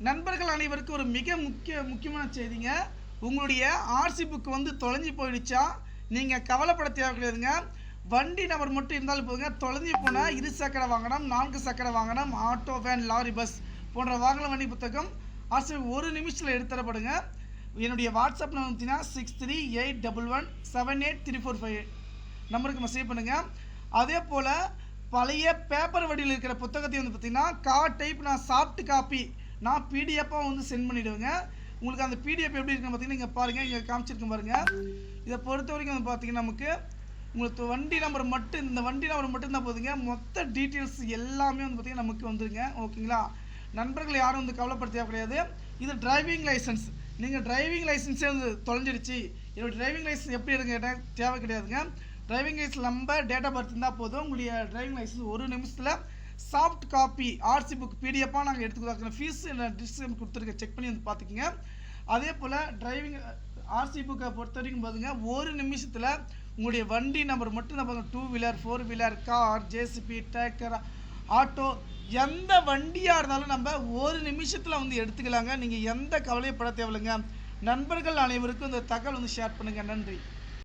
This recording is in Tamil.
நண்பர்கள் அனைவருக்கும் ஒரு மிக முக்கியமான செய்திங்க. உங்களுடைய ஆர்சி புக் வந்து தொலைஞ்சு போயிடுச்சா நீங்கள் கவலைப்பட தேவையில்லைங்க. வண்டி நம்பர் மட்டும் இருந்தாலும் போதுங்க. தொலைஞ்சி போனால் 2 சக்கர வாகனம், 4 சக்கர வாகனம், ஆட்டோ, வேன், லாரி, பஸ் போன்ற வாகன வண்டி புத்தகம் ஆர்சி ஒரு நிமிஷத்தில் எடுத்துடப்படுங்க. என்னுடைய வாட்ஸ்அப் நம்பர் பார்த்தீங்கன்னா 6381178345 நம்பருக்கு மெசேஜ் பண்ணுங்கள். அதே போல் பழைய பேப்பர் வடிவில் இருக்கிற புத்தகத்தையும் வந்து பார்த்திங்கன்னா கார்ட் டைப் நான் சாஃப்ட் காப்பி நான் பிடிஎஃபாக வந்து சென்ட் பண்ணிவிடுவேங்க. உங்களுக்கு அந்த பிடிஎஃப் எப்படி இருக்குன்னு பார்த்தீங்கன்னா இங்கே பாருங்கள், இங்கே காமிச்சிருக்கேன் பாருங்கள். இதை பொறுத்த வரைக்கும் வந்து பார்த்திங்கன்னா நமக்கு உங்களுக்கு வண்டி நம்பர் மட்டும் இந்த வண்டி நம்பர் மட்டும்தான் போதுங்க. மொத்த டீட்டெயில்ஸ் எல்லாமே வந்து பார்த்திங்கன்னா நமக்கு வந்துருங்க. ஓகேங்களா? நண்பர்கள் யாரும் வந்து கவலைப்பட தேவை கிடையாது. இது டிரைவிங் லைசன்ஸ். நீங்கள் டிரைவிங் லைசன்ஸே வந்து தொலைஞ்சிடுச்சு, என்னோடய டிரைவிங் லைசன்ஸ் எப்படி எடுங்க கேட்டால் தேவை கிடையாதுங்க. Driving license number, date of birth இருந்தால் போதும். உங்களுடைய டிரைவிங் லைசன்ஸ் ஒரு நிமிஷத்தில் சாஃப்ட் காப்பி ஆர்சி புக் பிடிஎஃபாக நாங்கள் எடுத்துக்கிறோம். ஃபீஸ் டிஸ்கிரிப்ஷன் கொடுத்துருக்க, செக் பண்ணி வந்து பார்த்துக்கிங்க. அதே போல் டிரைவிங் ஆர்சி புக்கை பொறுத்த வரைக்கும் பாருங்க, ஒரு நிமிஷத்தில் உங்களுடைய வண்டி நம்பர் மட்டும் தான் பாருங்கள். 2 wheeler, 4 wheeler, car, JCB, tractor, auto, எந்த வண்டியாக இருந்தாலும் நம்ம ஒரு நிமிஷத்தில் வந்து எடுத்துக்கலாங்க. நீங்கள் எந்த கவலையும் பட தேவையில்லைங்க. நண்பர்கள் அனைவருக்கும் இந்த தகவல் வந்து ஷேர் பண்ணுங்கள். நன்றி.